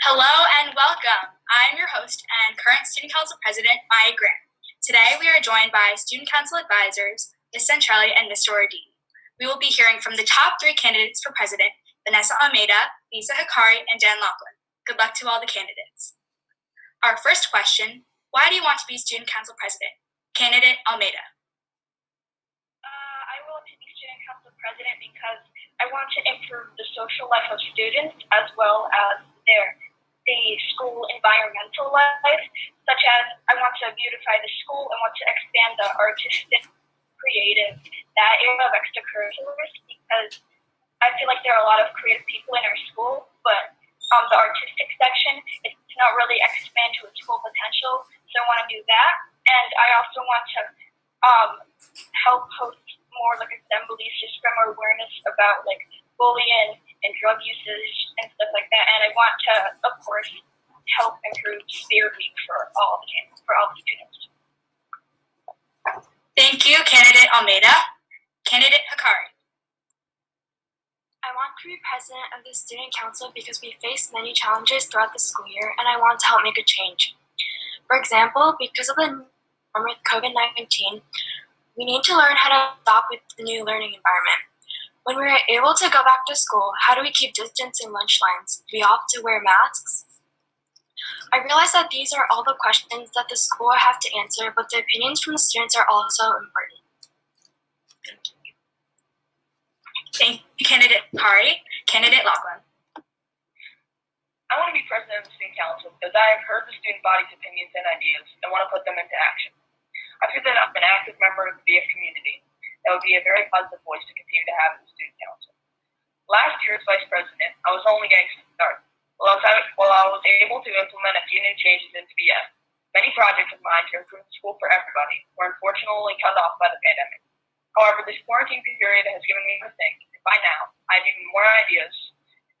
Hello and welcome. I'm your host and current Student Council President, Maya Graham. Today we are joined by Student Council Advisors, Ms. Centrelli and Mr. Ordini. We will be hearing from the top three candidates for President, Vanessa Almeida, Lisa Hikari, and Dan Laughlin. Good luck to all the candidates. Our first question, why do you want to be Student Council President? Candidate Almeida. I want to be Student Council President because I want to improve the social life of students as well as the school environmental life, such as I want to beautify the school, I want to expand the artistic, creative, that area of extracurriculars, because I feel like there are a lot of creative people in our school, but the artistic section, it's not really expand to its full potential, so I want to do that. And I also want to help host more like assemblies to spread more awareness about like bullying and drug usage and stuff like that. And I want to, of course, help improve Spirit Week for all the students. Thank you, Candidate Almeida. Candidate Hikari. I want to be president of the Student Council because we face many challenges throughout the school year, and I want to help make a change. For example, because of the with COVID-19, we need to learn how to adapt with the new learning environment. When we are able to go back to school, how do we keep distance in lunch lines? Do we have to wear masks? I realize that these are all the questions that the school will have to answer, but the opinions from the students are also important. Thank you, Candidate Hikari. Candidate Laughlin. I want to be president of the Student Council because I have heard the student body's opinions and ideas and want to put them into action. I feel that I'm an active member of the BF community that would be a very positive voice to continue to have in the Student Council. Last year as Vice President, I was only getting started. While I was able to implement a few new changes into BF, many projects of mine to improve the school for everybody were unfortunately cut off by the pandemic. However, this quarantine period has given me to think, and by now, I have even more ideas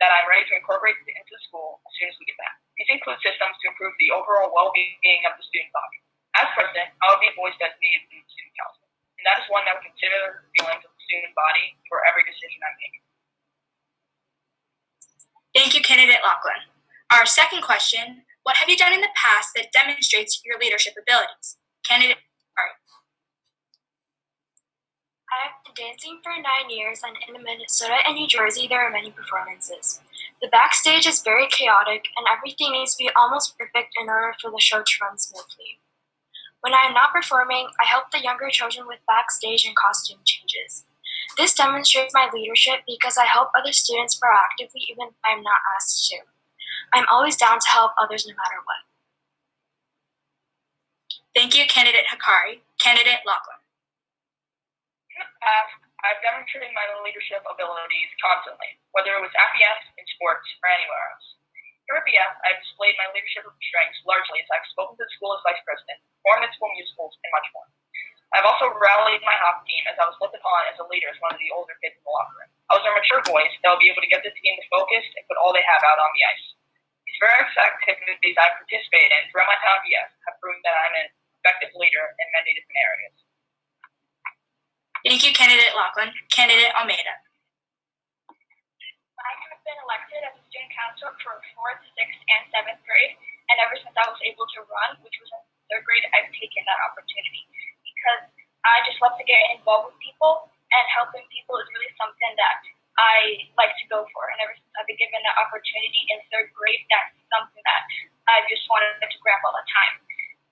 that I'm ready to incorporate into the school as soon as we get back. These include systems to improve the overall well-being of the student body. As president, I will be a voice that's needed in the Student Council, and that is one that will consider the feelings of the student body for every decision I make. Thank you, Candidate Laughlin. Our second question, what have you done in the past that demonstrates your leadership abilities? Candidate Hikari. I have been dancing for 9 years, and in Minnesota and New Jersey, there are many performances. The backstage is very chaotic, and everything needs to be almost perfect in order for the show to run smoothly. When I am not performing, I help the younger children with backstage and costume changes. This demonstrates my leadership because I help other students proactively even if I am not asked to. I'm always down to help others no matter what. Thank you, Candidate Hikari. Candidate Laughlin. In the past, I've demonstrated my leadership abilities constantly, whether it was at BF, in sports, or anywhere else. Here at BF, I've displayed my leadership strengths largely as I've spoken to the school as vice president, performed in school musicals, and much more. I've also rallied my hockey team as I was looked upon as a leader as one of the older kids in the locker room. I was a mature voice that will be able to get the team to focus and put all they have out on the ice. These various activities I've participated in throughout my time at BF have proven that I'm an effective leader in many different areas. Thank you, Candidate Laughlin. Candidate Almeida. I have been elected as a student councilor for 4th, 6th, and 7th grade, and ever since I was able to run, which was in 3rd grade, I've taken that opportunity because I just love to get involved with people, and helping people is really something that I like to go for. And ever since I've been given that opportunity in 3rd grade, that's something that I just wanted to grab all the time.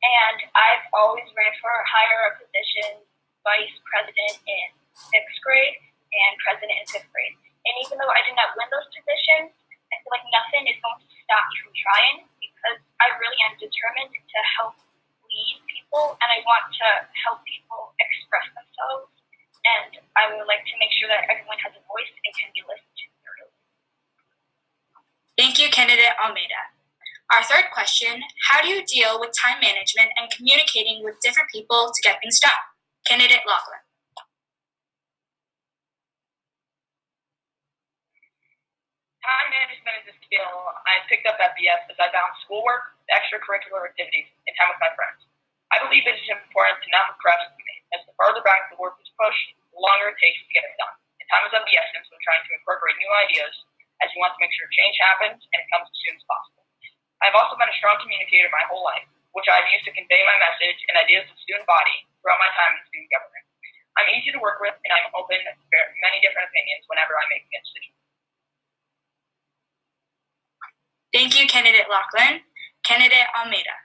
And I've always ran for higher positions, vice president in 6th grade and president in 5th grade. And even though I did not win those positions, I feel like nothing is going to stop me from trying because I really am determined to help lead people, and I want to help people express themselves, and I would like to make sure that everyone has a voice and can be listened to thoroughly. Thank you, Candidate Almeida. Our third question, how do you deal with time management and communicating with different people to get things done? Candidate Laughlin. Time management is a skill I picked up at BF as I balance schoolwork, extracurricular activities, and time with my friends. I believe it is important to not procrastinate, as the farther back the work is pushed, the longer it takes to get it done. And time is of the essence when trying to incorporate new ideas, as you want to make sure change happens and it comes as soon as possible. I've also been a strong communicator my whole life, which I've used to convey my message and ideas to the student body throughout my time in student government. I'm easy to work with, and I'm open to many different opinions whenever I'm making a decision. Thank you, candidate Lachlan. Candidate Almeida.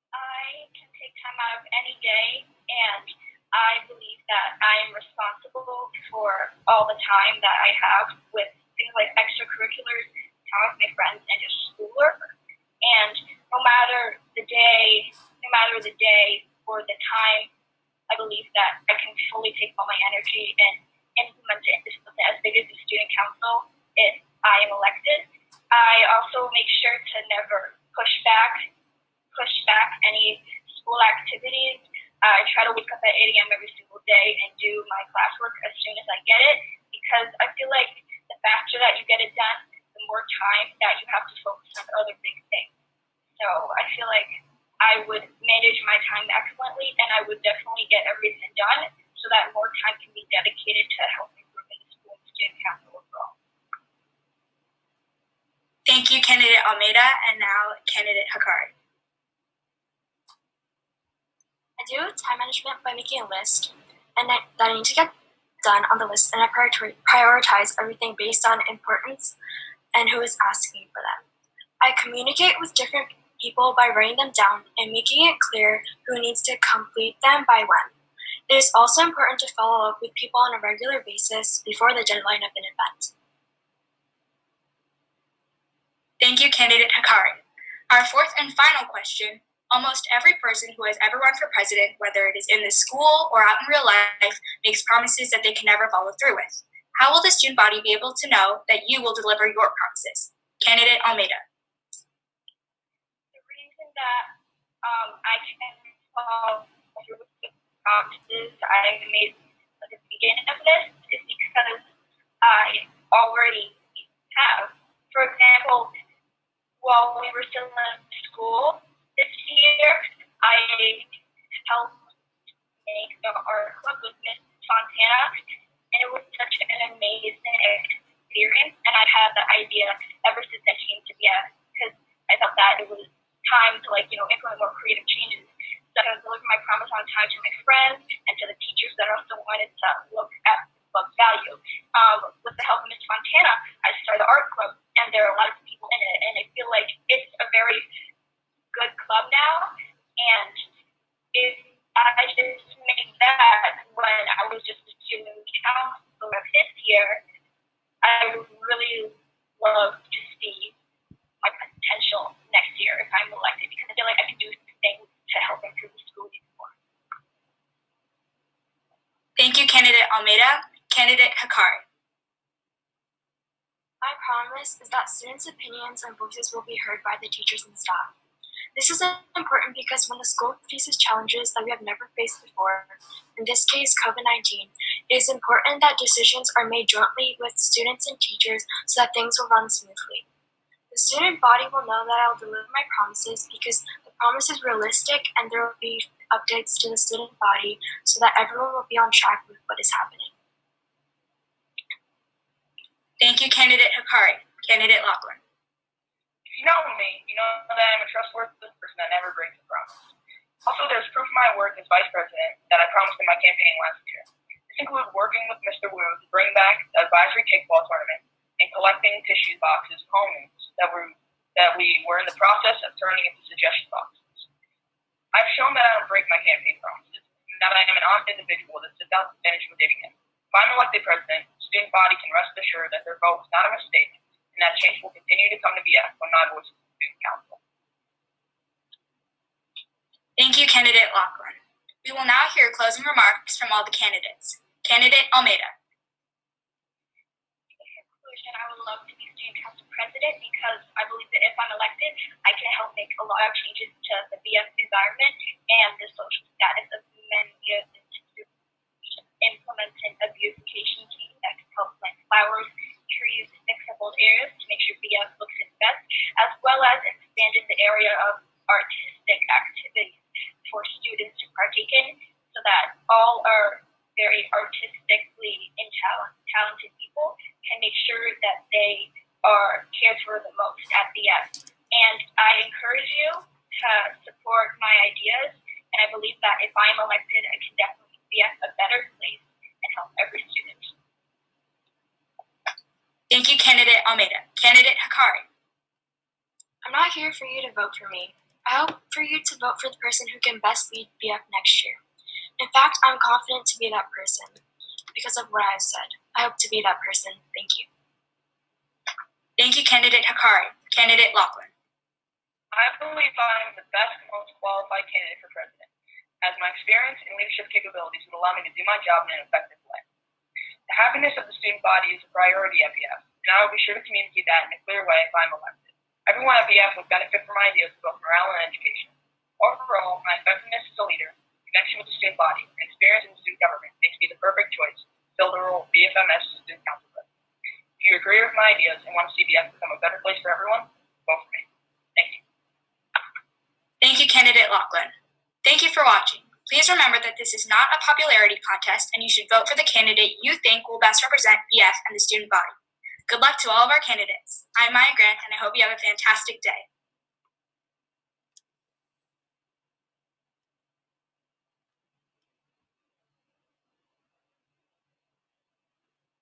I can take time out of any day, and I believe that I am responsible for all the time that I have with things like extracurriculars, time with my friends, and just schoolwork. And no matter the day or the time, I believe that I can fully take all my energy and implement it into something as big as the student council if I am elected. I also make sure to never push back any school activities. I try to wake up at 8 a.m. every single day and do my classwork as soon as I get it, because I feel like the faster that you get it done, the more time that you have to focus on other big things. So I feel like I would manage my time excellently, and I would definitely get everything done so that more time can be dedicated to helping improve the school and student council overall. Thank you, candidate Almeida, and now candidate Hakari. I do time management by making a list and that I need to get done on the list, and I prioritize everything based on importance and who is asking for them. I communicate with different people by writing them down and making it clear who needs to complete them by when. It is also important to follow up with people on a regular basis before the deadline of an event. Thank you, candidate Hakari. Our fourth and final question. Almost every person who has ever run for president, whether it is in the school or out in real life, makes promises that they can never follow through with. How will the student body be able to know that you will deliver your promises? Candidate Almeida. The reason that I can follow through with the promises I made at the beginning of this is because I already have. For example, while we were still in school this year, I helped make the art club with Miss Fontana, and it was such an amazing experience. And I had the idea ever since I came to BS, because I thought that it was time to implement more creative changes. So I was delivering my promise on time to my friends and to the teachers that also wanted to look at book value. With the help of Miss Fontana, I started the art club, and there are a lot of people in it, and I feel like it's a very good club now. And if I just made that when I was just a student counselor this year, I would really love to see my potential next year if I'm elected, because I feel like I can do things to help improve the school even more. Thank you, candidate Almeida. Candidate Hakari. My promise is that students' opinions and voices will be heard by the teachers and staff. This is important because when the school faces challenges that we have never faced before, in this case COVID-19, it is important that decisions are made jointly with students and teachers so that things will run smoothly. The student body will know that I will deliver my promises because the promise is realistic, and there will be updates to the student body so that everyone will be on track with what is happening. Thank you, candidate Hakari. Candidate Lachlan. If you know me, you know that I'm a trustworthy person that never breaks a promise. Also, there's proof of my work as vice president that I promised in my campaign last year. This includes working with Mr. Wu to bring back the advisory kickball tournament and collecting tissue boxes from homes that we were in the process of turning into suggestion boxes. I've shown that I don't break my campaign promises, and that I am an honest individual that sits out the finish with dividends. If I'm elected president, the student body can rest assured that their vote was not a mistake, and that change will continue to come to BS when my voice is the student council. Thank you, candidate Lachlan. We will now hear closing remarks from all the candidates. Candidate Almeida. In conclusion, I would love to be student council president because I believe that if I'm elected, I can help make a lot of changes to the BS environment and the social status of many of the students, implementing a beautification team that can help plant flowers, trees, fix up old areas to make sure BS looks its best, as well as expanding the area of artistic activities for students to partake in, so that all our very artistically talented people can make sure that they cares for the most at BF. And I encourage you to support my ideas, and I believe that if I'm elected, I can definitely make BF a better place and help every student. Thank you, Candidate Almeida. Candidate Hakari. I'm not here for you to vote for me. I hope for you to vote for the person who can best lead BF next year. In fact, I'm confident to be that person because of what I've said. I hope to be that person. Thank you. Thank you, Candidate Hakari. Candidate Lachlan. I believe I'm the best and most qualified candidate for president, as my experience and leadership capabilities would allow me to do my job in an effective way. The happiness of the student body is a priority at BF, and I will be sure to communicate that in a clear way if I'm elected. Everyone at BF would benefit from my ideas for both morale and education. Overall, my effectiveness as a leader, connection with the student body, and experience in student government makes me the perfect choice to fill the role of BFMS Student Council President. If you agree with my ideas and want to see BF become a better place for everyone, vote for me. Thank you. Thank you, Candidate Lachlan. Thank you for watching. Please remember that this is not a popularity contest, and you should vote for the candidate you think will best represent BF and the student body. Good luck to all of our candidates. I'm Maya Grant, and I hope you have a fantastic day.